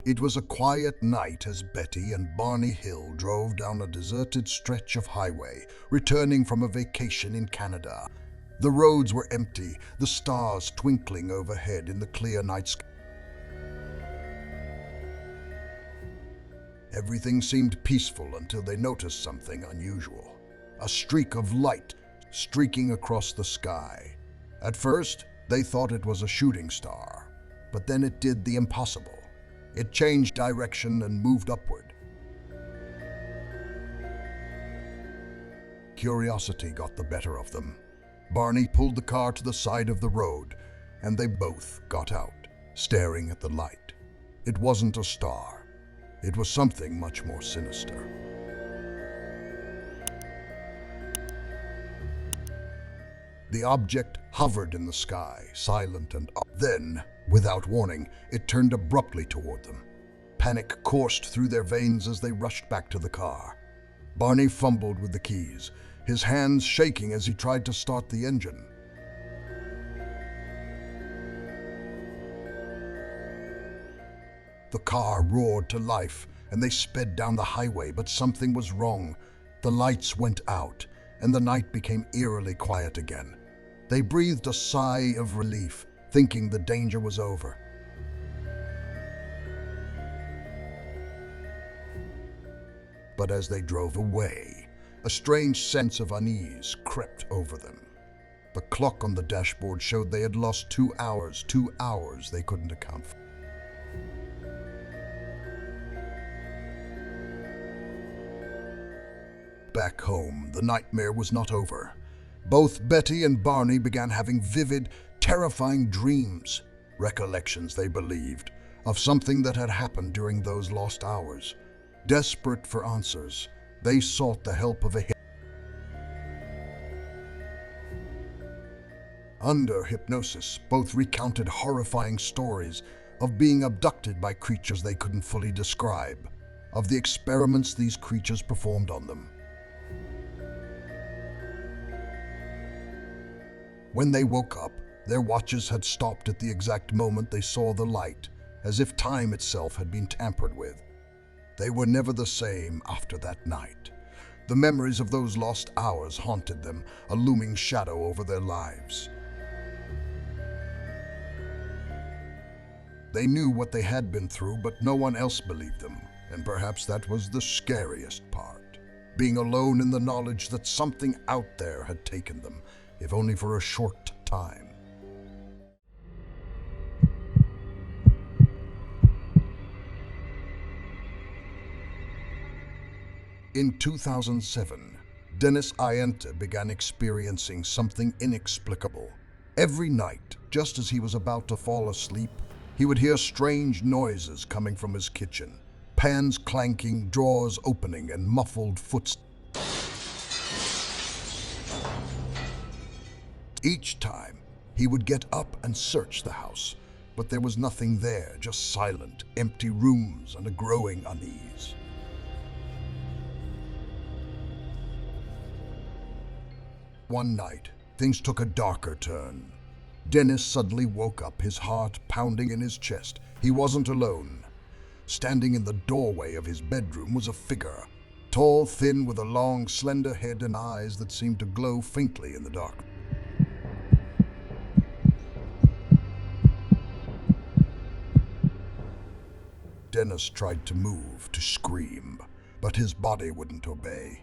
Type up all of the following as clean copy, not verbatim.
It was a quiet night as Betty and Barney Hill drove down a deserted stretch of highway, returning from a vacation in Canada. The roads were empty, the stars twinkling overhead in the clear night sky. Everything seemed peaceful until they noticed something unusual. A streak of light streaking across the sky. At first, they thought it was a shooting star, but then it did the impossible. It changed direction and moved upward. Curiosity got the better of them. Barney pulled the car to the side of the road, and they both got out, staring at the light. It wasn't a star. It was something much more sinister. The object hovered in the sky, silent and up. Then, without warning, it turned abruptly toward them. Panic coursed through their veins as they rushed back to the car. Barney fumbled with the keys, his hands shaking as he tried to start the engine. The car roared to life, and they sped down the highway, but something was wrong. The lights went out, and the night became eerily quiet again. They breathed a sigh of relief, thinking the danger was over. But as they drove away, a strange sense of unease crept over them. The clock on the dashboard showed they had lost 2 hours, 2 hours they couldn't account for. Back home, the nightmare was not over. Both Betty and Barney began having vivid, terrifying dreams, recollections, they believed, of something that had happened during those lost hours. Desperate for answers, they sought the help of a Under hypnosis, both recounted horrifying stories of being abducted by creatures they couldn't fully describe, of the experiments these creatures performed on them. When they woke up, their watches had stopped at the exact moment they saw the light, as if time itself had been tampered with. They were never the same after that night. The memories of those lost hours haunted them, a looming shadow over their lives. They knew what they had been through, but no one else believed them, and perhaps that was the scariest part. Being alone in the knowledge that something out there had taken them, if only for a short time. In 2007, Dennis Ayenta began experiencing something inexplicable. Every night, just as he was about to fall asleep, he would hear strange noises coming from his kitchen. Pans clanking, drawers opening, and muffled footsteps. Each time, he would get up and search the house, but there was nothing there, just silent, empty rooms and a growing unease. One night, things took a darker turn. Dennis suddenly woke up, his heart pounding in his chest. He wasn't alone. Standing in the doorway of his bedroom was a figure, tall, thin, with a long, slender head and eyes that seemed to glow faintly in the dark. Dennis tried to move, to scream, but his body wouldn't obey.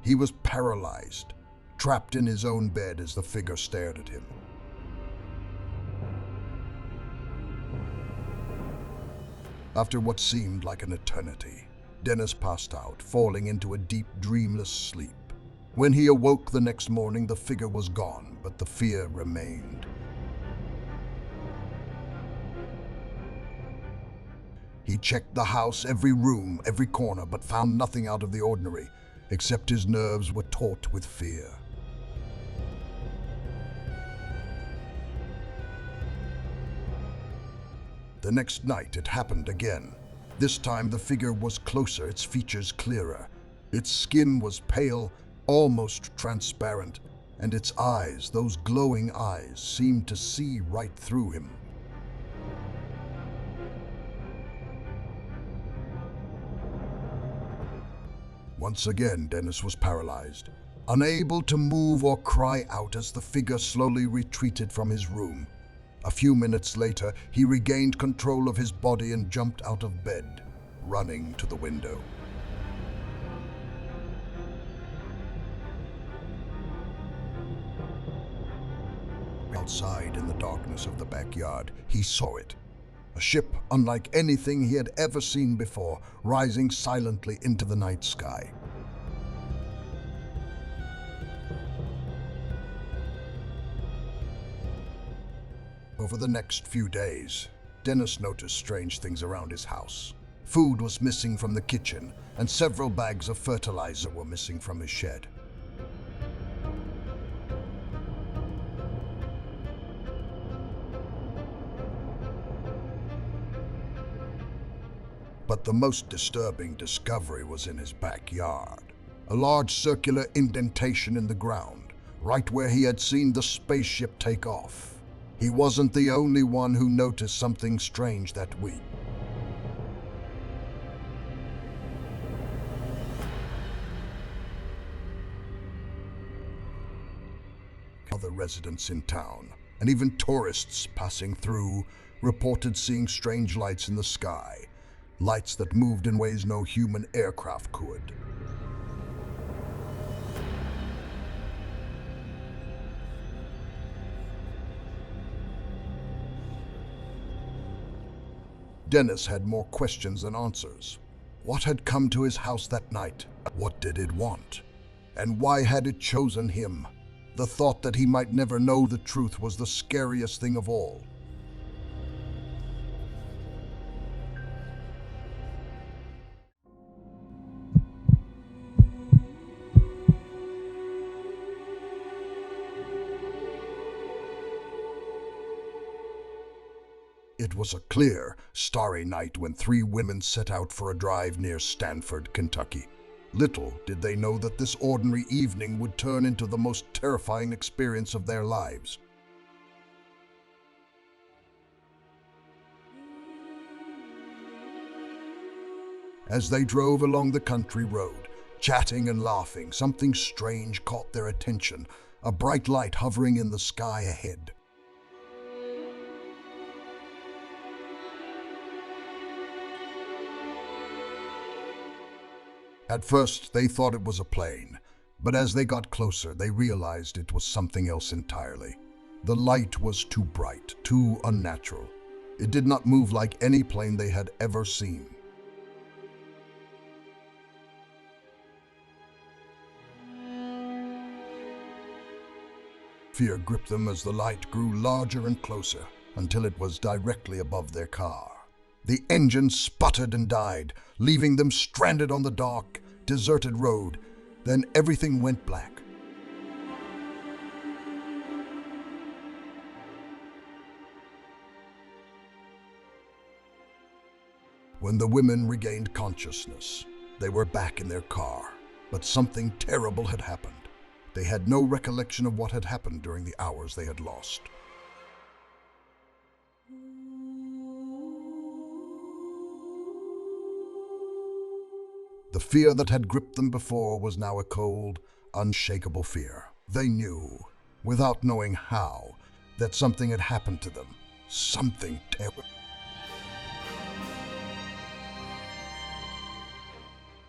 He was paralyzed, trapped in his own bed as the figure stared at him. After what seemed like an eternity, Dennis passed out, falling into a deep, dreamless sleep. When he awoke the next morning, the figure was gone, but the fear remained. He checked the house, every room, every corner, but found nothing out of the ordinary, except his nerves were taut with fear. The next night it happened again. This time the figure was closer, its features clearer. Its skin was pale, almost transparent, and its eyes, those glowing eyes, seemed to see right through him. Once again, Dennis was paralyzed, unable to move or cry out as the figure slowly retreated from his room. A few minutes later, he regained control of his body and jumped out of bed, running to the window. Outside in the darkness of the backyard, he saw it. A ship unlike anything he had ever seen before, rising silently into the night sky. Over the next few days, Dennis noticed strange things around his house. Food was missing from the kitchen, and several bags of fertilizer were missing from his shed. But the most disturbing discovery was in his backyard. A large circular indentation in the ground, right where he had seen the spaceship take off. He wasn't the only one who noticed something strange that week. Other residents in town, and even tourists passing through, reported seeing strange lights in the sky, lights that moved in ways no human aircraft could. Dennis had more questions than answers. What had come to his house that night? What did it want? And why had it chosen him? The thought that he might never know the truth was the scariest thing of all. It was a clear, starry night when three women set out for a drive near Stanford, Kentucky. Little did they know that this ordinary evening would turn into the most terrifying experience of their lives. As they drove along the country road, chatting and laughing, something strange caught their attention, a bright light hovering in the sky ahead. At first, they thought it was a plane, but as they got closer, they realized it was something else entirely. The light was too bright, too unnatural. It did not move like any plane they had ever seen. Fear gripped them as the light grew larger and closer, until it was directly above their car. The engine sputtered and died, leaving them stranded on the dark, deserted road. Then everything went black. When the women regained consciousness, they were back in their car, but something terrible had happened. They had no recollection of what had happened during the hours they had lost. The fear that had gripped them before was now a cold, unshakable fear. They knew, without knowing how, that something had happened to them. Something terrible.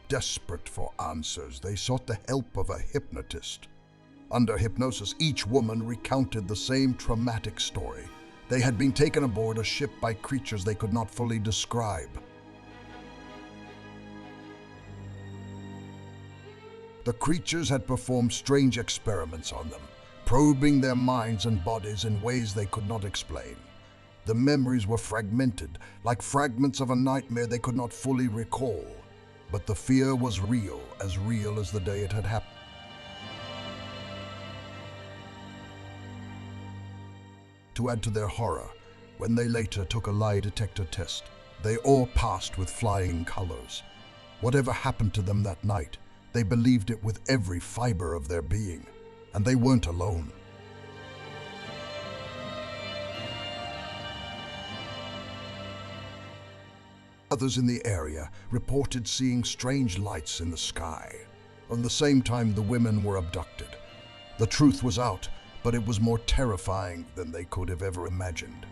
Desperate for answers, they sought the help of a hypnotist. Under hypnosis, each woman recounted the same traumatic story. They had been taken aboard a ship by creatures they could not fully describe. The creatures had performed strange experiments on them, probing their minds and bodies in ways they could not explain. The memories were fragmented, like fragments of a nightmare they could not fully recall. But the fear was real as the day it had happened. To add to their horror, when they later took a lie detector test, they all passed with flying colors. Whatever happened to them that night, they believed it with every fiber of their being, and they weren't alone. Others in the area reported seeing strange lights in the sky. At the same time, the women were abducted. The truth was out, but it was more terrifying than they could have ever imagined.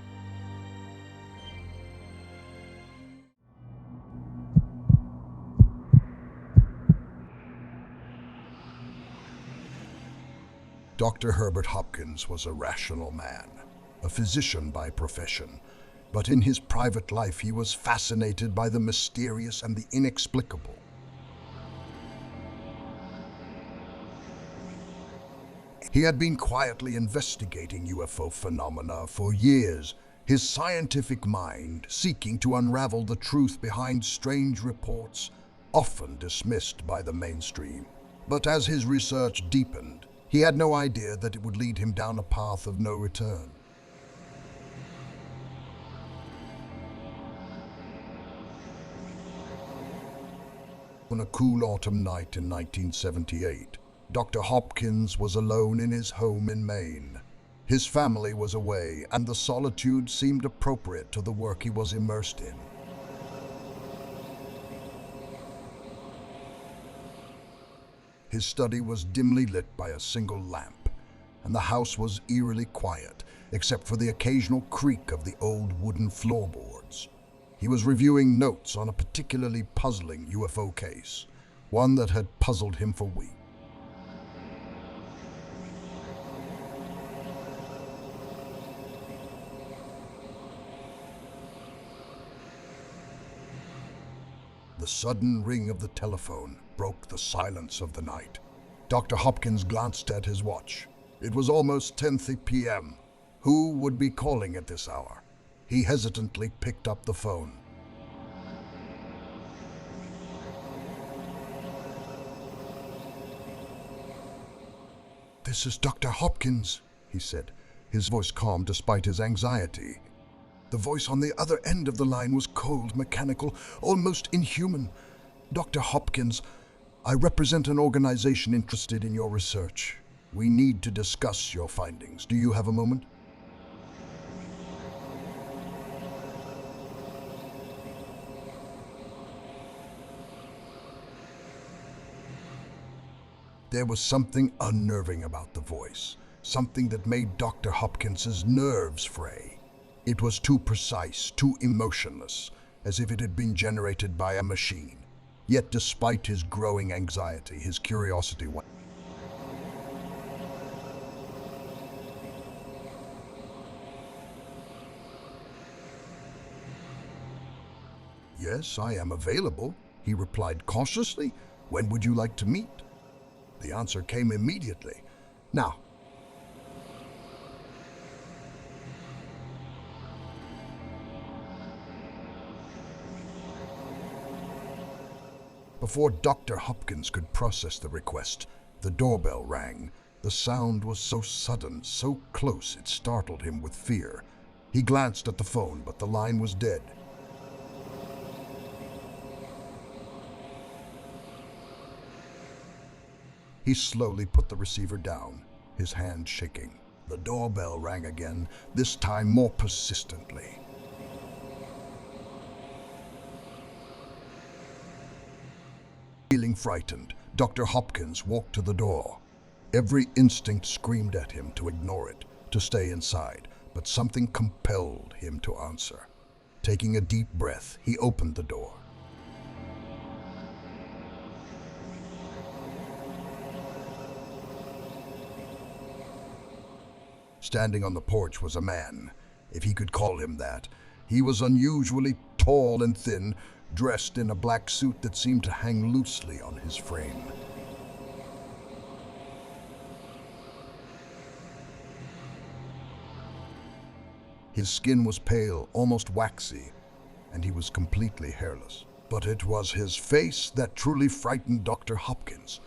Dr. Herbert Hopkins was a rational man, a physician by profession, but in his private life he was fascinated by the mysterious and the inexplicable. He had been quietly investigating UFO phenomena for years, his scientific mind seeking to unravel the truth behind strange reports, often dismissed by the mainstream. But as his research deepened, he had no idea that it would lead him down a path of no return. On a cool autumn night in 1978, Dr. Hopkins was alone in his home in Maine. His family was away, and the solitude seemed appropriate to the work he was immersed in. His study was dimly lit by a single lamp, and the house was eerily quiet, except for the occasional creak of the old wooden floorboards. He was reviewing notes on a particularly puzzling UFO case, one that had puzzled him for weeks. The sudden ring of the telephone broke the silence of the night. Dr. Hopkins glanced at his watch. It was almost 10:30 p.m. Who would be calling at this hour? He hesitantly picked up the phone. "This is Dr. Hopkins," he said, his voice calm despite his anxiety. The voice on the other end of the line was cold, mechanical, almost inhuman. "Dr. Hopkins, I represent an organization interested in your research. We need to discuss your findings. Do you have a moment?" There was something unnerving about the voice, something that made Dr. Hopkins's nerves fray. It was too precise, too emotionless, as if it had been generated by a machine. Yet despite his growing anxiety, his curiosity went. "Yes, I am available," he replied cautiously. "When would you like to meet?" The answer came immediately. "Now." Before Dr. Hopkins could process the request, the doorbell rang. The sound was so sudden, so close, it startled him with fear. He glanced at the phone, but the line was dead. He slowly put the receiver down, his hand shaking. The doorbell rang again, this time more persistently. Feeling frightened, Dr. Hopkins walked to the door. Every instinct screamed at him to ignore it, to stay inside, but something compelled him to answer. Taking a deep breath, he opened the door. Standing on the porch was a man, if he could call him that. He was unusually tall and thin, dressed in a black suit that seemed to hang loosely on his frame. His skin was pale, almost waxy, and he was completely hairless. But it was his face that truly frightened Dr. Hopkins.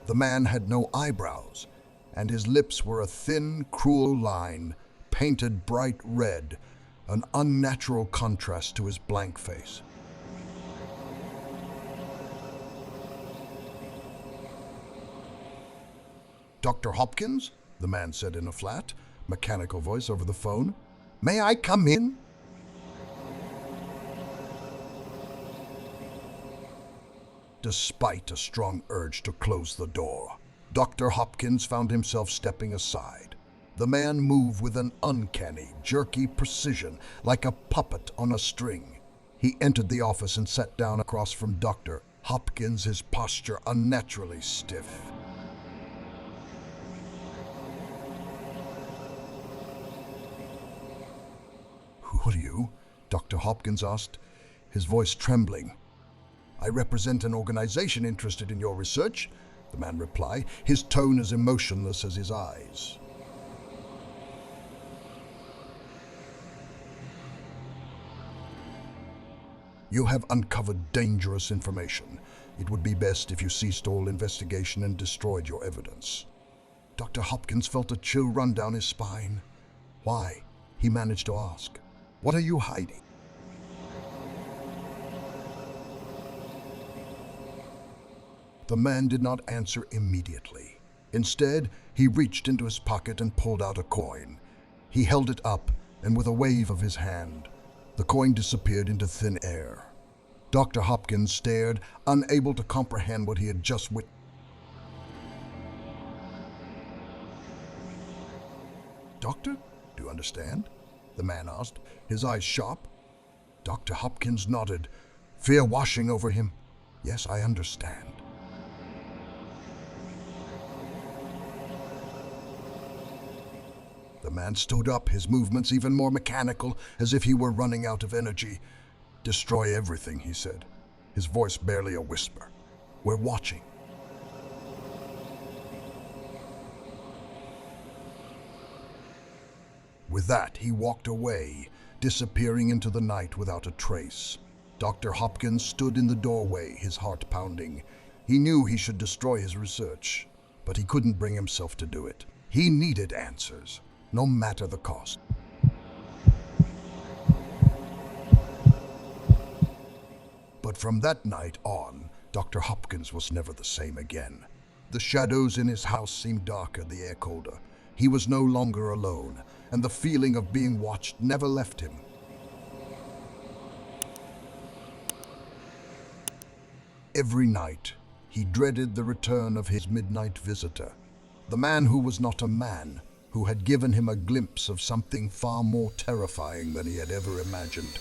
The man had no eyebrows, and his lips were a thin, cruel line, painted bright red, an unnatural contrast to his blank face. "Dr. Hopkins?" the man said in a flat, mechanical voice over the phone. "May I come in?" Despite a strong urge to close the door, Dr. Hopkins found himself stepping aside. The man moved with an uncanny, jerky precision, like a puppet on a string. He entered the office and sat down across from Dr. Hopkins, his posture unnaturally stiff. "Who are you?" Dr. Hopkins asked, his voice trembling. "I represent an organization interested in your research," the man replied, his tone as emotionless as his eyes. "You have uncovered dangerous information. It would be best if you ceased all investigation and destroyed your evidence." Dr. Hopkins felt a chill run down his spine. "Why?" he managed to ask. "What are you hiding?" The man did not answer immediately. Instead, he reached into his pocket and pulled out a coin. He held it up, and with a wave of his hand, the coin disappeared into thin air. Dr. Hopkins stared, unable to comprehend what he had just witnessed. "Doctor, do you understand?" the man asked, his eyes sharp. Dr. Hopkins nodded, fear washing over him. "Yes, I understand." The man stood up, his movements even more mechanical, as if he were running out of energy. "Destroy everything," he said, his voice barely a whisper. "We're watching." With that, he walked away, disappearing into the night without a trace. Dr. Hopkins stood in the doorway, his heart pounding. He knew he should destroy his research, but he couldn't bring himself to do it. He needed answers, no matter the cost. But from that night on, Dr. Hopkins was never the same again. The shadows in his house seemed darker, the air colder. He was no longer alone, and the feeling of being watched never left him. Every night, he dreaded the return of his midnight visitor, the man who was not a man, who had given him a glimpse of something far more terrifying than he had ever imagined.